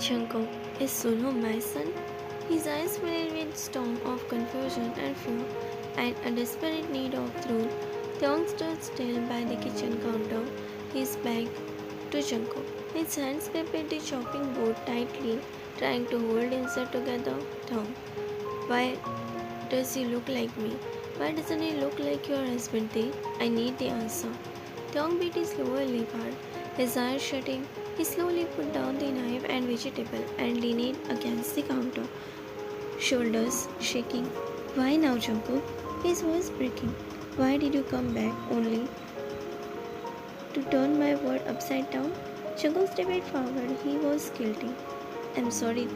Taekook, is Sunu my son? His eyes filled with storm of confusion and fear, and a desperate need of truth. Taekook stood still by the kitchen counter, his back to Taekook. His hands gripped the chopping board tightly, trying to hold himself together. Taekook, why does he look like me? Why doesn't he look like your husband? I need the answer. Taekook beat his lower lip hard, his eyes shutting. He slowly put down the knife and vegetable and leaned against the counter, shoulders shaking. Why now, Taekook? His voice breaking. Why did you come back only to turn my world upside down? Taekook stepped forward. He was guilty. I'm sorry,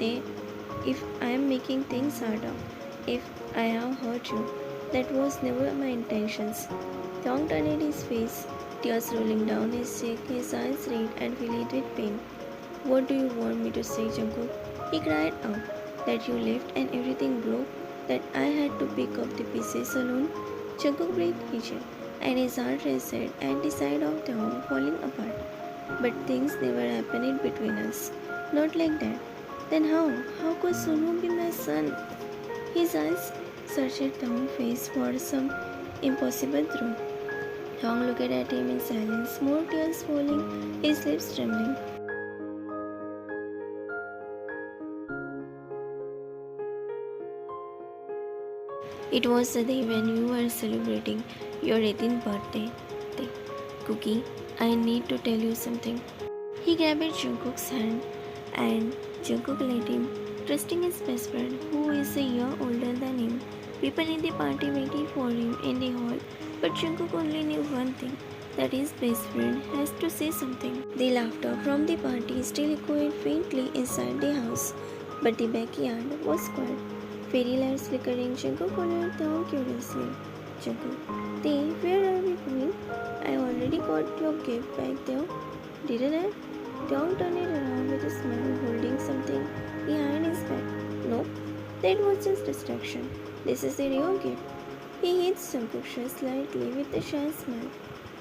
if I am making things harder, if I have hurt you. That was never my intentions. Taekook turned his face, tears rolling down his cheek, his eyes red and filled with pain. What do you want me to say, Taekook? He cried out. That you left and everything broke, that I had to pick up the pieces alone. Taekook breathed heavily, and his heart raced at the sight of Taekook falling apart. But things never happened between us. Not like that. Then how? How could Sunu be my son? His eyes searched Taekook's face for some impossible truth. Taekook looked at him in silence, more tears falling, his lips trembling. It was the day when you were celebrating your 18th birthday. Cookie, I need to tell you something. He grabbed Jungkook's hand and Jungkook let him, trusting his best friend, who is a year older than him. People in the party waited for him in the hall, but Jungkook only knew one thing, that his best friend has to say something. The laughter from the party still echoed faintly inside the house, but the backyard was quiet. Fairy lights flickering, Jungkook followed down curiously. Jungkook, where are we going? I already got your gift back there, didn't I? Taekook turned it around with a smile, holding something behind his back. No, that was just distraction. This is the real gift. He hit Jungkook slightly with a shy smile.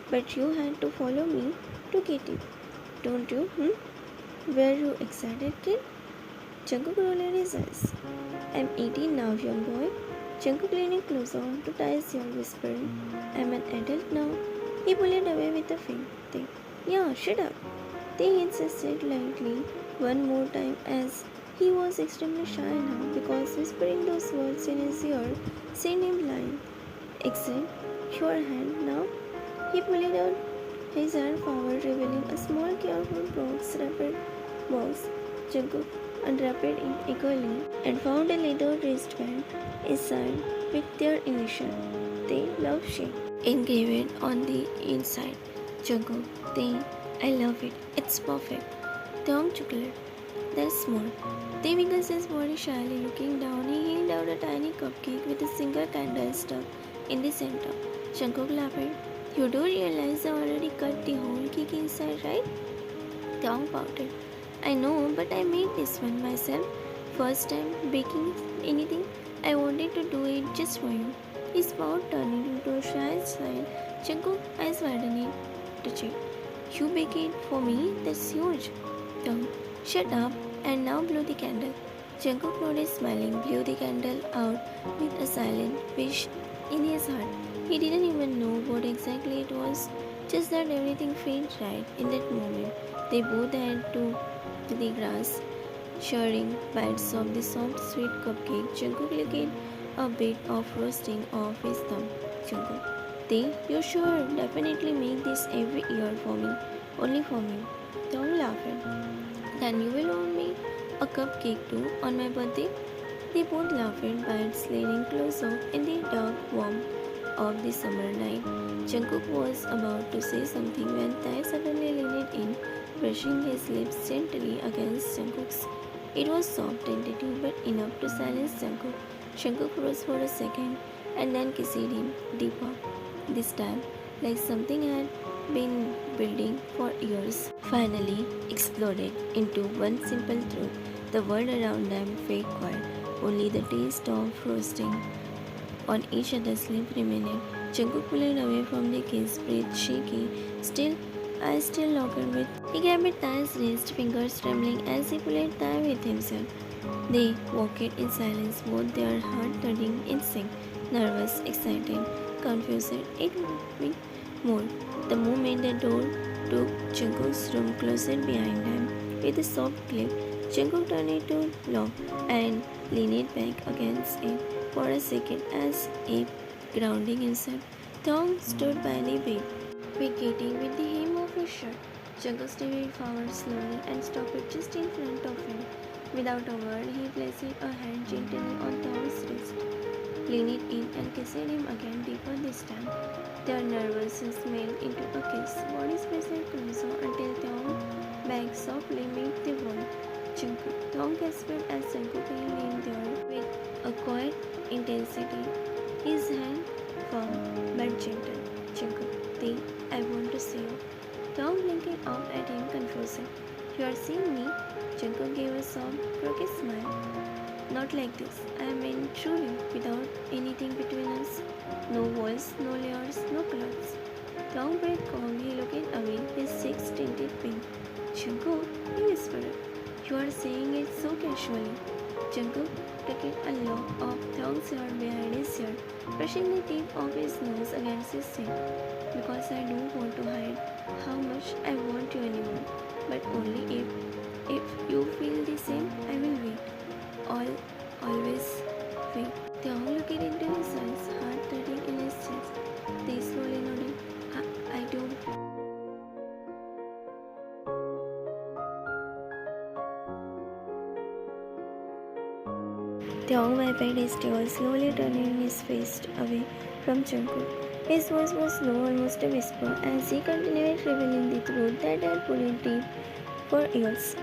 But you had to follow me to get it, don't you? Were you excited, kid? Jungkook rolled his eyes. I'm 18 now, young boy. Jungkook leaned closer to Tae's ear, whispering, I'm an adult now. He pulled it away with a faint thing. Yeah, shut up. They insisted lightly one more time as he was extremely shy now because whispering those words in his ear sent him blind. Extend your hand now. He pulled out his hand forward, revealing a small careful box. Jungkook unwrapped it eagerly and found a leather wristband inside with their initial. They love shape engraved on the inside. Jungkook, I love it. It's perfect. Taekook chuckled. That's small. They wiggles his body shyly, looking down. He held out a tiny cupcake with a single candle stuck in the center. Jungkook laughed. You do realize I already cut the whole cake inside, right? Taekook pouted. I know, but I made this one myself. First time baking anything. I wanted to do it just for you. His mouth turned into a shy smile. Jungkook eyes widened to check. You bake it for me? That's huge. Taekook, shut up and now blow the candle. Jungkook nodded smiling, blew the candle out with a silent wish in his heart. He didn't even know what exactly it was, just that everything felt right in that moment. They both had to the grass, sharing bites of the soft, sweet cupcake. Jungkook licked a bit of roasting off his thumb. Jungkook, you sure definitely make this every year for me, only for me. Taekook laughed. Then you will own me a cupcake too on my birthday? They both laughed, bites leaning closer in the dark warmth of the summer night. Jungkook was about to say something when Tae suddenly leaned in, brushing his lips gently against Jungkook's. It was soft, tentative, but enough to silence Jungkook. Jungkook froze for a second and then kissed him deeper. This time, like something had been building for years, finally exploded into one simple truth. The world around them felt quiet. Only the taste of roasting on each other's lips remained. Jungkook pulled away from the kiss, breath shaky, eyes still locked with He grabbed Tae's wrist, fingers trembling as he pulled Tae with himself. They walked in silence, both their heart thudding in sync, nervous, excited, confused. It would be more. The moment the door to Jungkook's room closed behind them with a soft click, Jungkook turned it to lock and leaned back against it for a second as if grounding himself. Thong stood by the bed, vacating with the hem of his shirt. Jungkook stepped forward slowly and stopped just in front of him. Without a word, he placed a hand gently on Thong's wrist, leaned in and kissed him again deeper this time. Their nervousness melted into a kiss. Bodies pressed closer until Thong back softly made the wall. Jungkook. Thong gasped as Jungkook leaned there with a quiet intensity, his hand firm but gentle. Jungkook, I want to see you. Thong blinking up at him, confused. You are seeing me? Jungkook gave a soft, crooked smile. Not like this. I mean truly, without anything between us. No walls, no layers, no clothes. Thong breathed calmly, looking away, his cheeks tinted pink. Jungkook, he whispered. You are saying it so casually. Jungkook took a lock of Thong's hair behind his ear, brushing the tip of his nose against his chin. Because I don't want to hide how much I want you anymore. But only if you feel the same, I will wait. Always wait. Thong looked into his eyes, heart thudding in his chest. They slowly nodded. I do. Thong wiped his tears, slowly turning his face away from Jungkook. His voice was low, almost a whisper, as he continued revealing the truth that had pulled deep for years.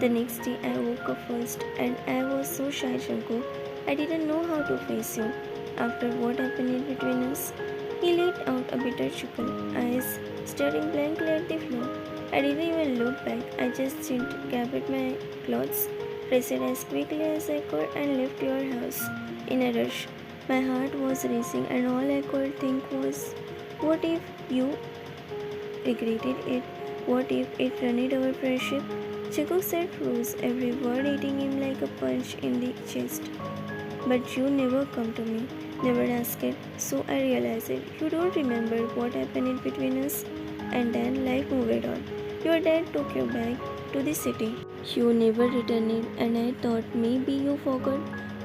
The next day I woke up first and I was so shy, Jungkook. I didn't know how to face you. After what happened between us, he let out a bitter chuckle, eyes staring blankly at the floor. I didn't even look back. I just grabbed my clothes, dressed as quickly as I could, and left your house in a rush. My heart was racing, and all I could think was, what if you regretted it? What if it ruined our friendship? Chico said froze, every word hitting him like a punch in the chest. But you never come to me, never asked it, so I realized it. You don't remember what happened between us, and then life moved on. Your dad took you back to the city. You never returned, and I thought maybe you forgot.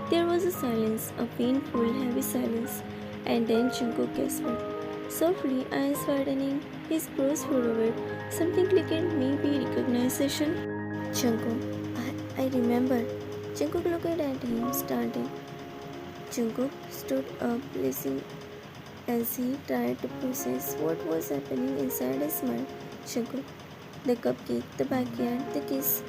There was a silence, a painful, heavy silence, and then Chinko gasped. Softly, eyes widening, his brows furrowed. Something clicked, maybe recognition. Chinko, I remember. Chinko looked at him, startled. Chinko stood up, listening as he tried to process what was happening inside his mind. Chinko, the cupcake, the backyard, the kiss,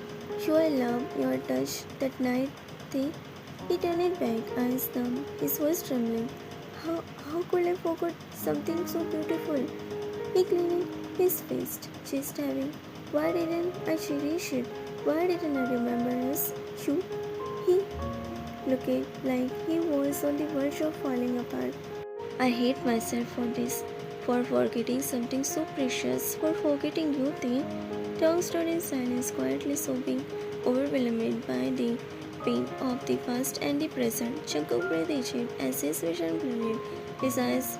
your love, your touch, that night, he turned back, eyes numb, his voice trembling. How could I forget something so beautiful? He cleaned his face, chest heavy. Why didn't I cherish it? Why didn't I remember us? He looked like he was on the verge of falling apart. I hate myself for this, for forgetting something so precious, for forgetting you, Tae. Tong stood in silence, quietly sobbing, overwhelmed by the pain of the past and the present. Jungkook breathed easy as his vision blurred, his eyes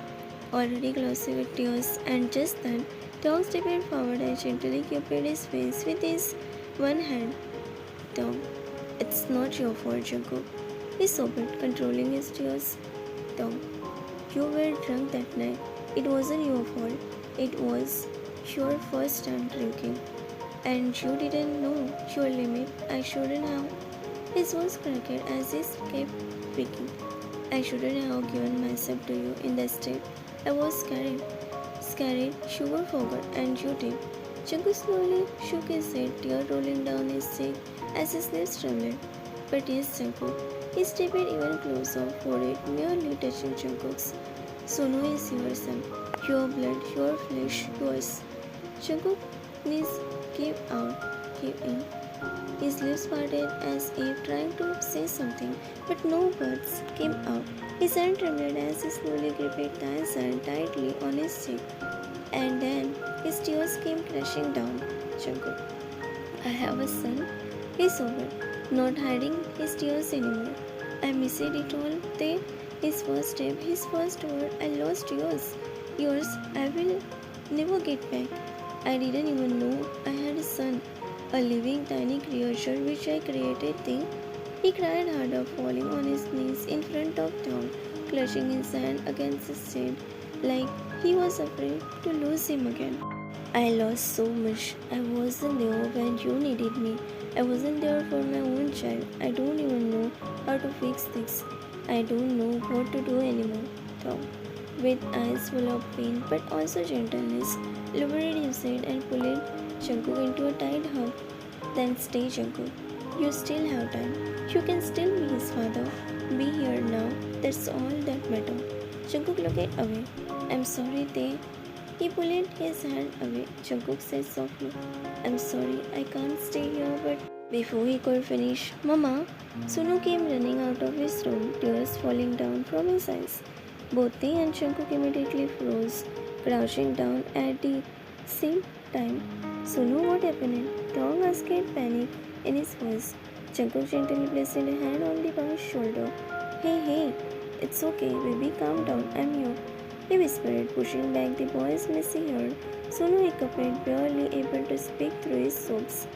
already glossy with tears, and just then, Tong stepped forward and gently cupped his face with his one hand. Tong, it's not your fault, Jungkook. He sobbed, controlling his tears. Tong, you were drunk that night. It wasn't your fault. It was your first time drinking. And you didn't know your limit. I shouldn't have. His voice cracked as he kept speaking. I shouldn't have given myself to you in that state. I was scared. Scared you were forgot, and you did. Jungkook slowly shook his head, tear rolling down his cheek as his lips trembled. But yes, Jungkook. He stepped even closer, forehead nearly touching Jungkook's. Sono is your son, your blood, your flesh, yours. Jungkook knees gave out, gave in. His lips parted as if trying to say something, but no words came out. His hand trembled as he slowly gripped Tae's hand tightly on his cheek. And then his tears came crashing down. Jungkook. I have a son. He's over, not hiding his tears anymore. I missed it all day. His first step, his first word. I lost yours. Yours, I will never get back. I didn't even know I had a son, a living tiny creature which I created there. He cried harder, falling on his knees in front of Tom, clutching his hand against his head, like he was afraid to lose him again. I lost so much. I wasn't there when you needed me. I wasn't there for my own child. I don't even know how to fix this. I don't know what to do anymore. Tom, with eyes full of pain but also gentleness, lowered his head and pulled Jungkook into a tight hug. Then stay, Jungkook. You still have time. You can still be his father. Be here now. That's all that matters. Jungkook looked away. I'm sorry, Tae. He pulled his hand away. Jungkook said softly, I'm sorry, I can't stay here, but before he could finish, Mama, Sunu came running out of his room, tears falling down from his eyes. Both Tae and Jungkook immediately froze, crouching down at the same time. Sunu, what happened? Tae asked, panic in his voice. Jungkook gently placed a hand on the boy's shoulder. Hey, it's okay, baby, calm down, I'm here. He whispered, pushing back the boy's messy hair. Sonu hiccuped, barely able to speak through his sobs.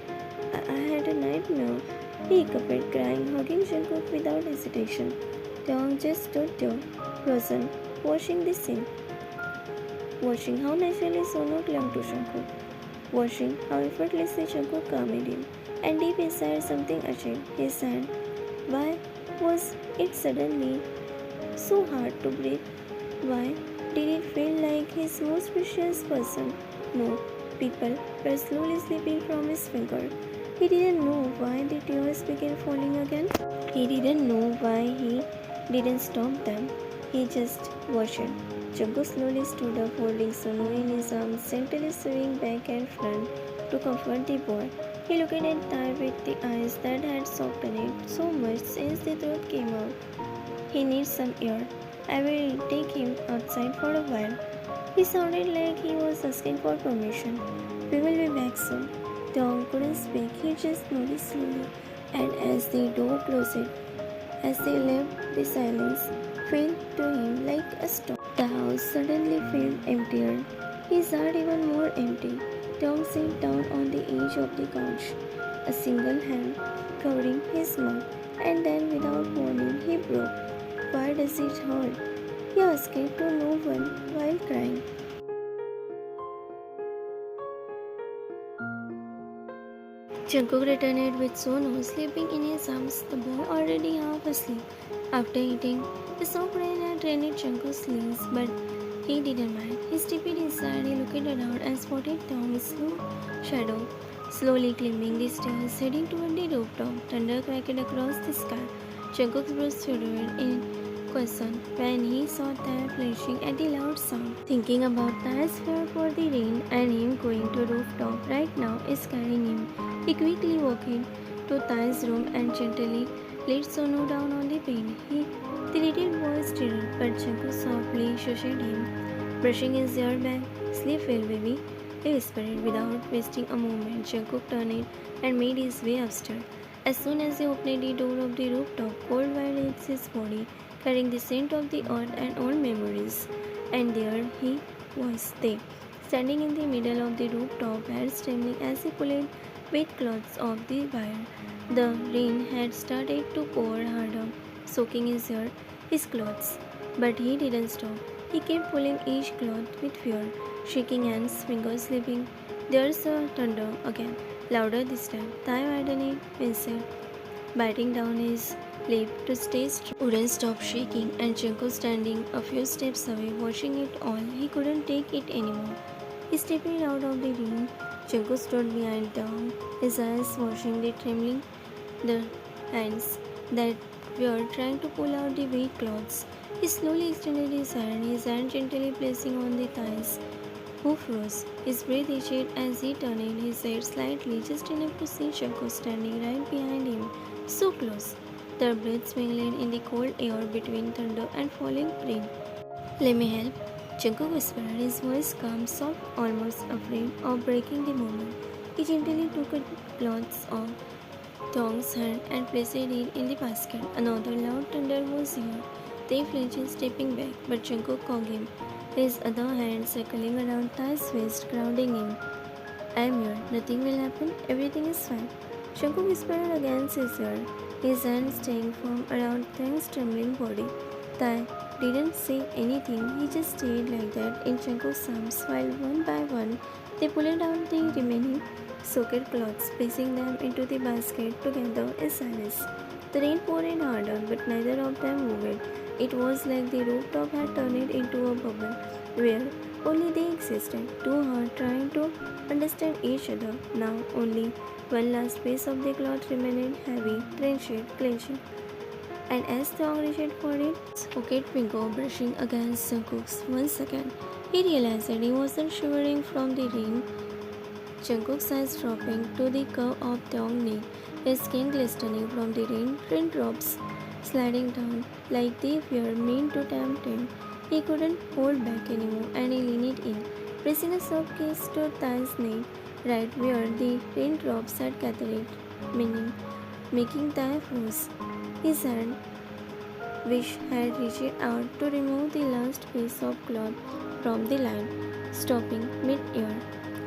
I had a nightmare. He hiccuped, crying, hugging Jungkook without hesitation. Taeyong just stood there, frozen, watching the scene. Watching how naturally Sonu clung to Jungkook. Watching how effortlessly Jungkook calmed him. And deep inside something achieved his hand. Why was it suddenly so hard to breathe? Why did it feel like his most precious person? No, people were slowly slipping from his finger. He didn't know why the tears began falling again. He didn't know why he didn't stop them. He just watched. Jungkook slowly stood up, holding Sonu in his arms, gently swaying back and front to comfort the boy. He looked at Tae with the eyes that had softened so much since the truth came out. He needs some air. I will take him outside for a while. He sounded like he was asking for permission. We will be back soon. Tom couldn't speak. He just nodded slowly. And as the door closed, as they left, the silence fell to him like a storm. The house suddenly felt emptier. His heart even more empty. Tom sat down on the edge of the couch, a single hand covering his mouth, and then without warning he broke. Why does it hurt? He asked to no one while crying. Jungkook returned with Sonu sleeping in his arms, the boy already half asleep. After eating, the soft rain had drained Jungkook's legs, but he didn't mind. He stepped inside, he looked around and spotted Tom's slow shadow, slowly climbing the stairs, heading toward the rooftop. Thunder cracked across the sky. Jungkook's brows shuddered in question when he saw Tae flashing at the loud sound. Thinking about Tae's fear for the rain and him going to rooftop right now is carrying him. He quickly walked to Tae's room and gently laid Sonu down on the bed. The little boy stirred, but Jungkook softly shushed him, brushing his hair back. Sleep well, baby, he whispered without wasting a moment. Jungkook turned and made his way upstairs. As soon as he opened the door of the rooftop, cold wind hit his body, carrying the scent of the earth and old memories. And there he was, Tae, standing in the middle of the rooftop, hair trembling as he pulled wet clothes off the wire. The rain had started to pour harder, soaking his hair, his clothes. But he didn't stop. He kept pulling each cloth with fear, shaking hands, fingers slipping. There's a thunder again, louder this time. Tae widened himself, biting down his lip to stay strong. Wouldn't stop shaking, and Jungkook standing a few steps away, watching it all. He couldn't take it anymore. He stepped out of the room. Jungkook stood behind Tae, his eyes watching the trembling, the hands that were trying to pull out the wet clothes. He slowly extended his hand gently placing on the thighs, who froze. His breath itched as he turned his head slightly, just enough to see Jungkook standing right behind him, so close. Their breaths mingled in the cold air between thunder and falling rain. Let me help, Jungkook whispered, his voice calm, soft, almost afraid of breaking the moment. He gently took a cloth off Tong's hand and placed it in the basket. Another loud thunder was heard. They flinched, stepping back, but Jungkook caught him, his other hand circling around Tai's waist, grounding him. I'm here. Nothing will happen. Everything is fine. Jungkook whispered against his ear, his hand staying firm around Tang's trembling body. Tai didn't say anything. He just stayed like that in Jungkook's arms while one by one they pulled out the remaining soaked cloths, placing them into the basket together in silence. The rain poured harder, but neither of them moved. It was like the rooftop had turned into a bubble where only they existed, two hearts trying to understand each other. Now only one last piece of the cloth remained heavy, clenching. And as Thong reached for its pocket finger brushing against Jungkook's 1 second, he realized that he wasn't shivering from the rain. Jungkook's eyes dropping to the curve of Thong's neck, his skin glistening from the raindrops sliding down like they were meant to tempt him. He couldn't hold back anymore and he leaned in, pressing a soft kiss to Tan's neck, right where the raindrops had gathered, making Tan froze. His hand, which had reached out to remove the last piece of cloth from the line, stopping mid-air.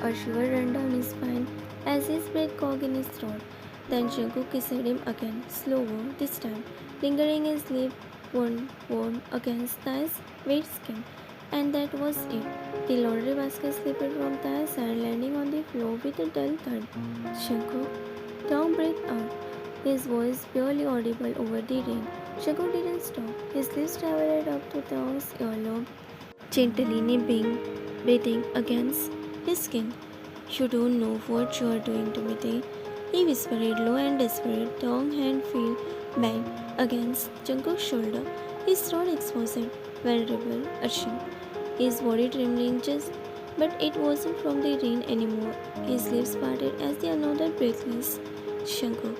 A shiver ran down his spine as his breath caught in his throat. Then Jungkook kissed him again, slower this time, lingering his lip warm against Tai's wet skin. And that was it. The laundry basket slipped from Tai's hand, landing on the floor with a dull thud. Jungkook, Tom breathed out, his voice barely audible over the rain. Jungkook didn't stop. His lips traveled up to Tom's earlobe, gently nibbling, breathing against his skin. You don't know what you are doing to me, Tae. He whispered low and desperate. Tom's hand fell back against Jungkook's shoulder, his throat exposed, vulnerable, ashamed. His body trembling but it wasn't from the rain anymore. His lips parted as the another breathless Jungkook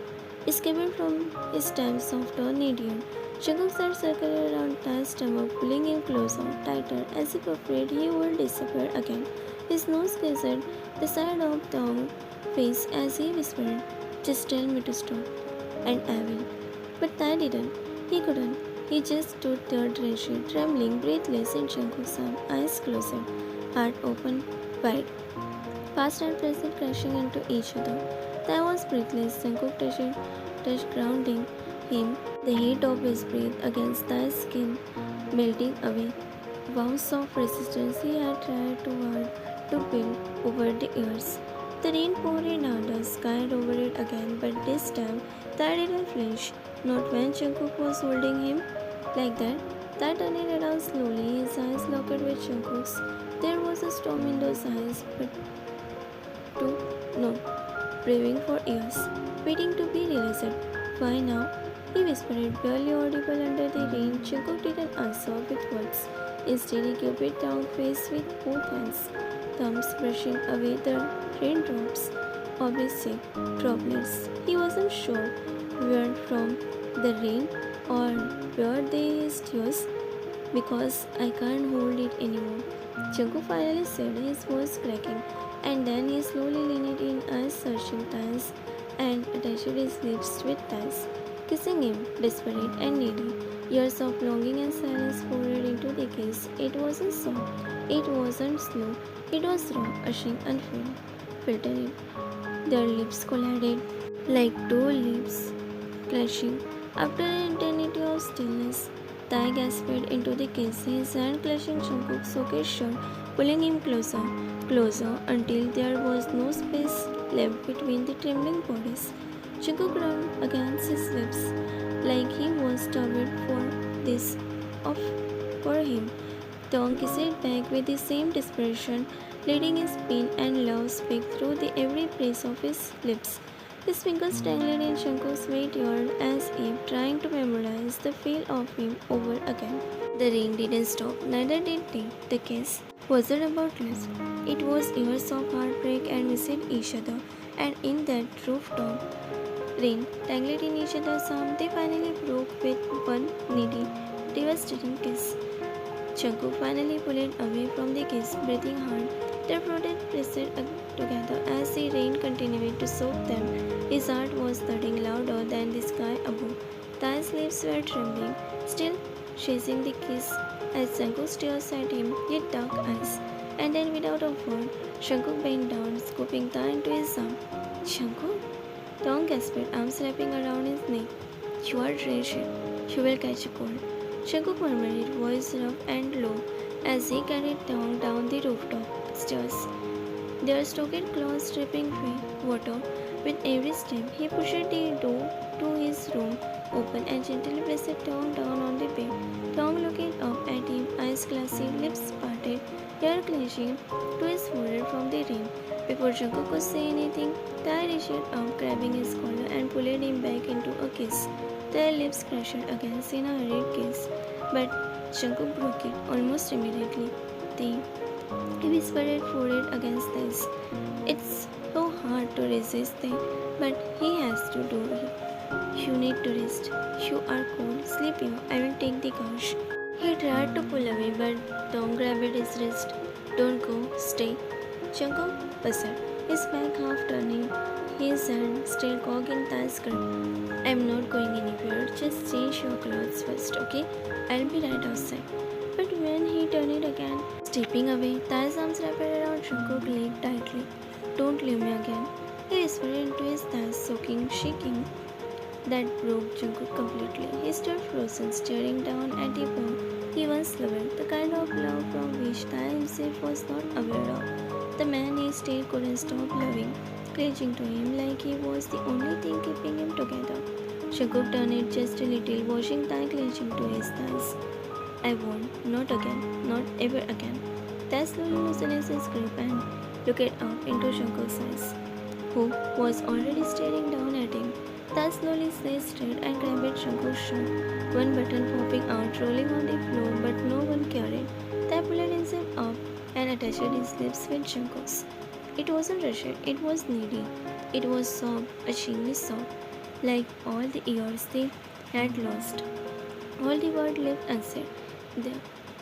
escaped from his time softer Nadian. Jungkook's head circled around Tai's stomach, pulling him closer, tighter, as if afraid he would disappear again. His nose gazed the side of Tong's face as he whispered, "Just tell me to stop, and I will." But Tai didn't. He couldn't. He just stood there drenched, trembling, breathless in Jungkook's arm, eyes closed, heart open wide. Past and present crashing into each other. Tai was breathless. Jungkook touched grounding him, the heat of his breath against Tai's skin, melting away. Wounds of resistance he had tried too hard to build over the years. The rain poured harder, skied over it again, but this time Tai didn't flinch, not when Jungkook was holding him like that. Tai turned around slowly, his eyes locked with Jungkook's. There was a storm in those eyes, but to no, brewing for years, waiting to be released. Why now? He whispered, barely audible under the rain. Jungkook didn't answer with words. Instead, he gave it down face with both hands, thumbs brushing away the raindrops of his cheek, droplets. He wasn't sure where from the rain or where they his tears, because I can't hold it anymore. Jungkook finally said, his voice cracking, and then he slowly leaned in, eyes searching Tai's, and attached his lips with Tai's, kissing him, desperate and needy. Years of longing and silence poured into the kiss. It wasn't soft, it wasn't slow, it was raw, ashamed, unfiltered. Filtered. Their lips collided like two lips clashing. After an eternity of stillness, Tai gasped into the kiss, his hand clutching Jungkook's soaked shirt, pulling him closer, until there was no space left between the trembling bodies. Jungkook ran against his lips, like he was starved for this of for him. Tong kissed back with the same desperation, letting his pain and love speak through the every phrase of his lips. His fingers tangled in Jungkook's wet yard as if trying to memorize the feel of him over again. The rain didn't stop, neither did they. The kiss wasn't about lust. It was years of heartbreak and missing each other, and in that rooftop rain, tangled in each other's arms, they finally broke with one needy, devastating kiss. Jungkook finally pulled away from the kiss, breathing hard. Their foreheads pressed together as the rain continued to soak them. His heart was thudding louder than the sky above. Tai's lips were trembling, still chasing the kiss as Jungkook stares at him with dark eyes. And then, without a word, Jungkook bent down, scooping Tai into his arm. Jungkook? Tong gasped, arms wrapping around his neck. You are wretched. You will catch a cold. Jungkook murmured, voice rough and low, as he carried Tong down the rooftop stairs. Their stocked claws dripping water with every step. He pushed the door to his room open and gently pressed Tong down on the bed. Tong looked up at him, eyes glassy, lips parted, hair clenching to his forehead from the rain. Before Jungkook could say anything, Tai reached up, grabbing his collar and pulled him back into a kiss. Their lips crashed against in a hurried kiss, but Jungkook broke it almost immediately. He whispered forehead against this. It's so hard to resist them, but he has to do it. You need to rest. You are cold. Sleep here. I will take the couch. He tried to pull away, but Tom grabbed his wrist. Don't go. Stay. Jungkook whispered, his back half turning, his hand still caught in Tai's grip. I'm not going anywhere. Just change your clothes first, okay? I'll be right outside. But when he turned it again, stepping away, Tai's arms wrapped around Jungkook's leg tightly. Don't leave me again. He whispered into his thighs, soaking, shaking. That broke Jungkook completely. He stood frozen, staring down at the ball he once loved, the kind of love from which Tai himself was not aware of. The man he still couldn't stop loving, clinging to him like he was the only thing keeping him together. Jungkook turned it just a little, watching Tai clinging to his thighs. I won't. Not again. Not ever again. Tai slowly loosened his grip and looked up into Jungkook's eyes, who was already staring down at him. Tai slowly sat straight and grabbed Jungkook's shirt, one button popping out, rolling on the floor, but no one cared. Tai pulled himself up and attached his lips with Jungkook's. It wasn't rushed, it was needy. It was soft, achingly soft, like all the years they had lost. All the words left unsaid, they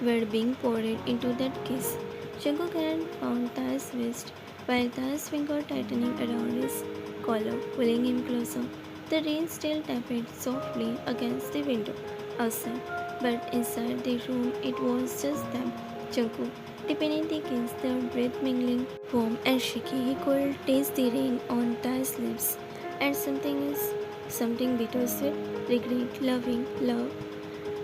were being poured into that kiss. Jungkook had found Tai's waist, while Tai's finger tightening around his collar, pulling him closer. The rain still tapped softly against the window outside, but inside the room it was just them. Jungkook, deepening the kiss, their breath mingling, warm and shaky. He could taste the rain on Tai's lips, and something bittersweet, regret, loving, love.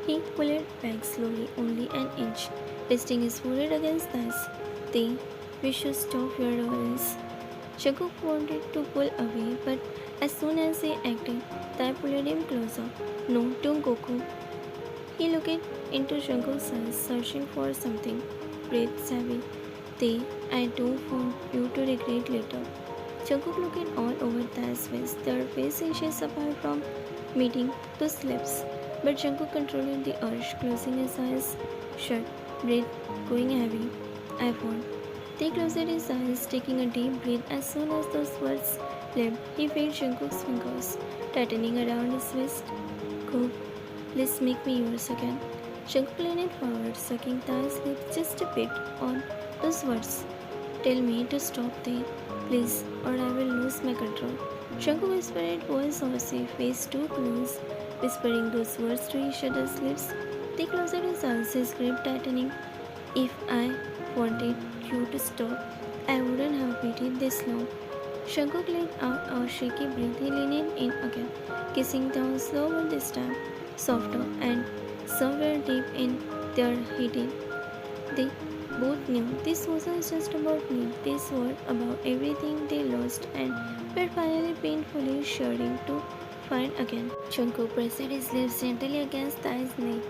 He pulled back slowly, only an inch, resting his forehead against Tai's. We should stop your violence. Jungkook wanted to pull away, but as soon as he acted, Tai pulled him closer. No, don't go. He looked into Jungkook's eyes, searching for something. Breathe savvy. I don't want you to regret later. Jungkook looked all over Tai's face, their face inches apart from meeting those lips. But Jungkook controlled the urge, closing his eyes shut, breath going heavy. I won't. They closed his eyes, taking a deep breath. As soon as those words left, he felt Jungkook's fingers tightening around his waist. Go, please make me yours again. Jungkook leaned forward, sucking Tai's lips just a bit on those words. Tell me to stop there, please, or I will lose my control. Jungkook whispered, voice hoarse, face too close, whispering those words to each other's lips. They closed his eyes, his grip tightening. If I wanted you to stop, I wouldn't have waited this long. Jungkook let out a shaky breath. He leaned in again, kissing down slower this time, softer, and somewhere deep in their hidden. They both knew this wasn't just about need. This was about everything they lost and were finally painfully yearning to find again. Jungkook pressed his lips gently against Tai's neck,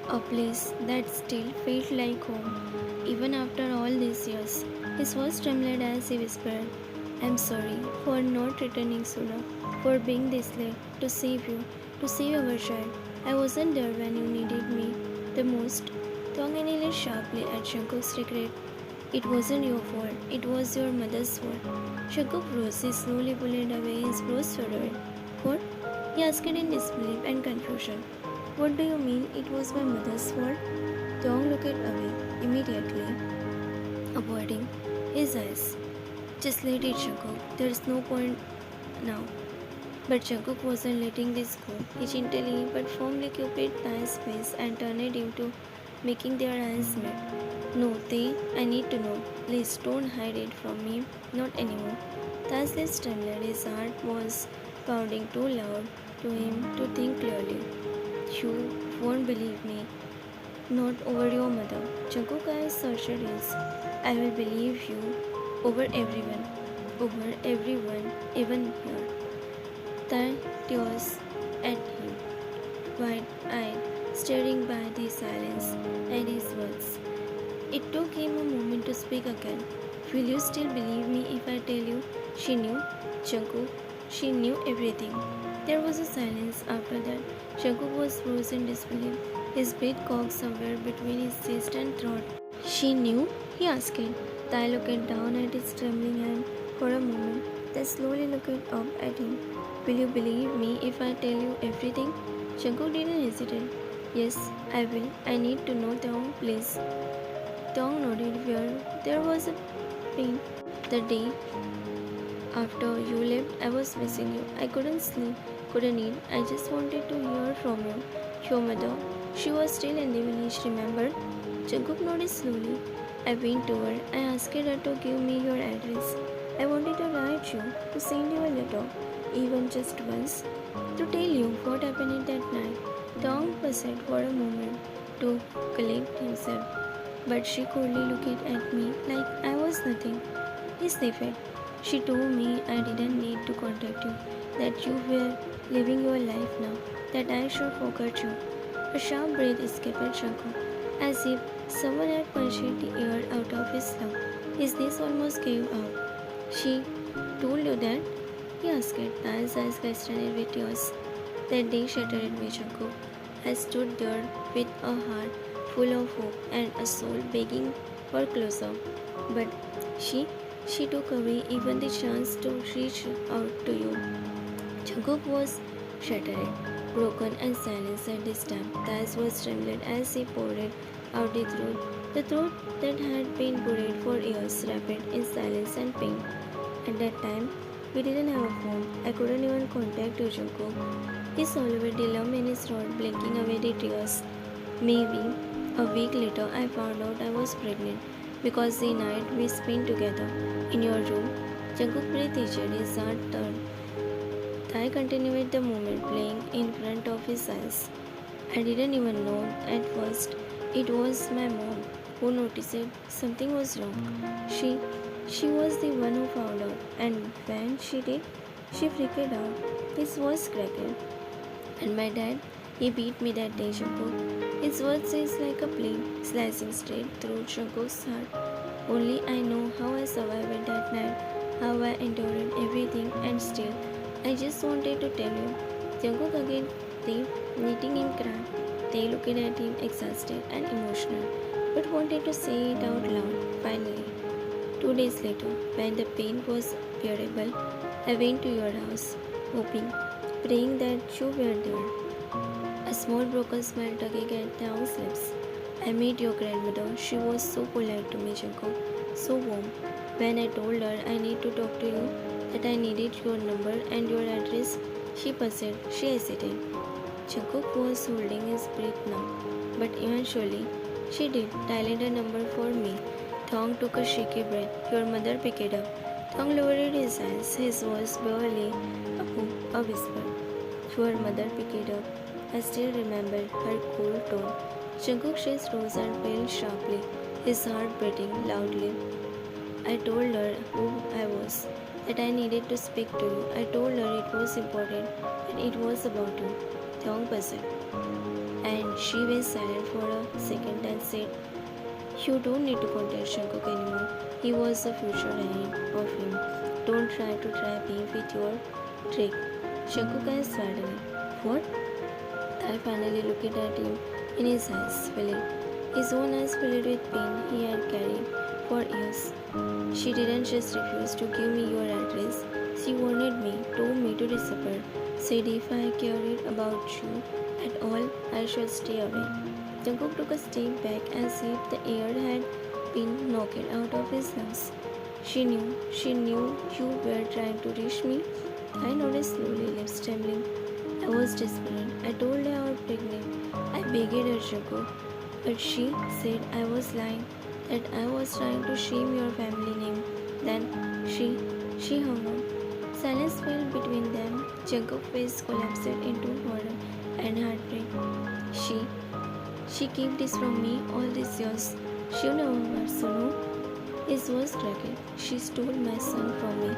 a place that still felt like home, even after all these years. His voice trembled as he whispered, I'm sorry for not returning sooner, for being this late, to save you, to save our child. I wasn't there when you needed me the most. Tong inhaled sharply at Jungkook's regret. It wasn't your fault, it was your mother's fault. Jungkook rose, he slowly pulled away his brows shuddered. What? He asked in disbelief and confusion. What do you mean it was my mother's fault? Dong looked away immediately, avoiding his eyes. Just let it, Jungkook. There's no point now. But Jungkook wasn't letting this go. He gently but firmly cupid Tae's face and turned him to making their eyes meet. No, Tae, I need to know. Please don't hide it from me. Not anymore. Tae's lips trembled. His heart was pounding too loud to him to think clearly. You won't believe me. Not over your mother. Jungkook eyes searched his. I will believe you over everyone. Over everyone, even here. Tae tears at him, wide-eyed, staring by the silence and his words. It took him a moment to speak again. Will you still believe me if I tell you? She knew. Jungkook, she knew everything. There was a silence after that. Jungkook was frozen in disbelief, his breath caught somewhere between his chest and throat. She knew? He asked. Tae looked down at his trembling hand for a moment, then slowly looked up at him. Will you believe me if I tell you everything? Jungkook didn't hesitate. Yes, I will. I need to know, Tae, please. Tong nodded where there was a pain. The day after you left, I was missing you. I couldn't sleep, couldn't eat. I just wanted to hear from you. Your mother, she was still in the village, remember? Jungkook nodded slowly. I went to her. I asked her to give me your address. I wanted to write you, to send you a letter, even just once, to tell you what happened at that night. Tong paused for a moment to collect himself, but she coldly looked at me like I was nothing. He sniffed. She told me I didn't need to contact you, that you were living your life now, that I should forget you. A sharp breath escaped Jungkook, as if someone had punched the air out of his lungs. His knees almost gave out. She told you that? He asked. Tae's eyes glistened with tears. That day shattered me, Jungkook. I stood there with a heart full of hope and a soul begging for closer. But she she took away even the chance to reach out to you. Jungkook was shattered, broken and silenced at this time. Tae's was trembled as he poured out the truth that had been buried for years, wrapped in silence and pain. At that time, we didn't have a phone. I couldn't even contact you, Jungkook. He swallowed the lump in his throat, blinking away the tears. Maybe a week later, I found out I was pregnant because the night we spent together in your room, Jungkook breathed easier, his heart turned. Tae continued the moment, playing in front of his eyes. I didn't even know at first. It was my mom who noticed something was wrong. She she was the one who found out, and when she did, she freaked out. His voice cracked. And my dad, he beat me that day, Jungkook. His words is like a blade, slicing straight through Jungkook's heart. Only I know how I survived that night, how I endured everything, and still, I just wanted to tell you. Jungkook again played, letting him cry. They looked at him exhausted and emotional, but wanted to say it out loud, finally. 2 days later, when the pain was bearable, I went to your house, hoping, praying that you were there. A small broken smile tugging at Tao's lips. I met your grandmother. She was so polite to me, Jungkook, so warm. When I told her I need to talk to you, that I needed your number and your address, she paused. She hesitated. Jungkook was holding his breath now, but eventually, she did, dialed a number for me. Thong took a shaky breath. Your mother picked it up. Thong lowered his eyes, his voice barely a whisper. Your mother picked it up. I still remember her cool tone. Jungkook's face rose and fell sharply, his heart beating loudly. I told her who I was, that I needed to speak to you. I told her it was important and it was about you. Thong buzzed. And she was silent for a second and said, you don't need to contact Jungkook anymore. He was the future ahead of him. Don't try to trap him with your trick. Jungkook eyes widened. What? I finally looked at him in his eyes, filling. His own eyes filled with pain he had carried for years. She didn't just refuse to give me your address. She warned me, told me to disappear, said if I cared about you at all, I should stay away. Jungkook took a step back as if the air had been knocked out of his lungs. She knew you were trying to reach me. I nodded slowly, lips trembling. I was desperate. I told her I was pregnant. I begged her, Jungkook. But she said I was lying, that I was trying to shame your family name. Then she hung up. Silence fell between them. Jungkook's face collapsed into horror and heartbreak. She, she kept this from me all these years. She never Sonu. His voice cracked. She stole my son from me.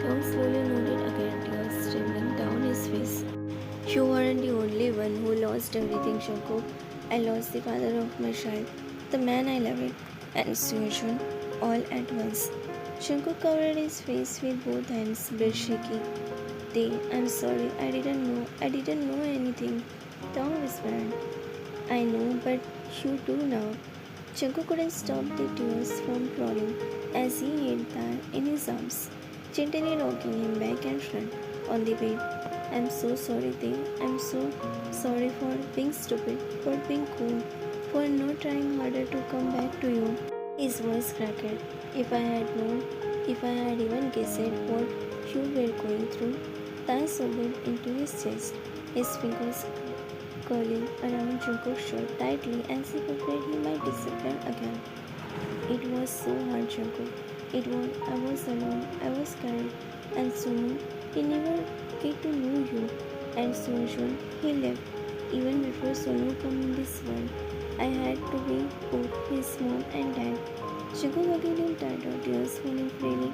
Tom slowly nodded again, tears streaming down his face. You weren't the only one who lost everything, Jungkook. I lost the father of my child, the man I loved, and Suyeon, all at once. Jungkook covered his face with both hands, blood shaky. I'm sorry, I didn't know anything. Tom whispered. I know, but you do now. Jungkook couldn't stop the tears from falling as he held Tan in his arms, gently rocking him back and front on the bed. I'm so sorry, Tae. I'm so sorry for being stupid, for being cool, for not trying harder to come back to you. His voice cracked. If I had known, if I had even guessed what you were going through, Tae sobbed into his chest, his fingers curling around Jungkook's shirt tightly as if afraid he might disappear again. It was so hard, Jungkook. I was alone, I was scared, and soon he never get to know you. And soon he left, even before Sonu came in this world. I had to be both his mom and dad. Jungkook hugged him tighter, tears falling freely.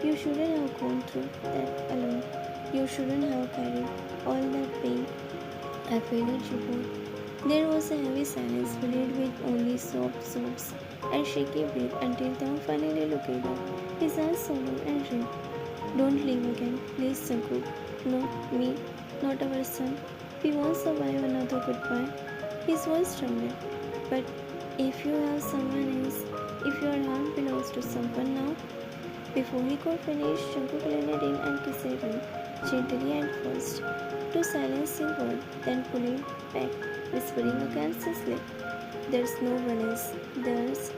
You shouldn't have gone through that alone. You shouldn't have carried all that pain. I felt you both. There was a heavy silence filled with only soft sobs and shaky breath until Tom finally looked up. His eyes solemn and red. Don't leave again, please, Taekook. Not me, not our son. We won't survive another goodbye. His voice trembled. But if you have someone else, if your heart belongs to someone now, before he could finish, Jungkook leaned in and kissed him, gently at first, to silence his word, then pull him back, whispering against his lip. There's no one else. There's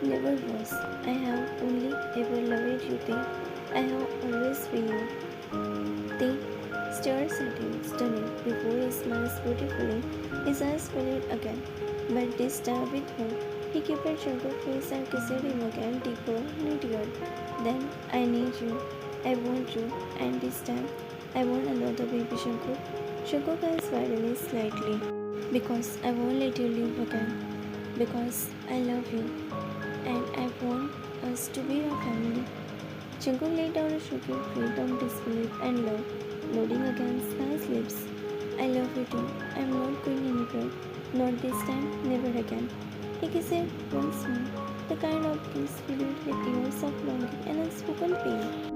never was. I have only ever loved you, Tae. I have always been you. Tae stared at him, stunning, before he smiled beautifully. His eyes filled again, but this time with hope. He kept Jungkook's face and kissed him again, deeper and needier. Then, I need you. I want you. And this time, I want another baby, Jungkook. Jungkook's eyes widened slightly. Because I won't let you leave again. Because I love you. And I want us to be a family. Jungkook laid down a shaking feet on disbelief and love, nodding against Sky's lips. I love you too. I'm not going anywhere. Not this time, never again. He kissed once more, the kind of kiss filled with years of longing and unspoken pain.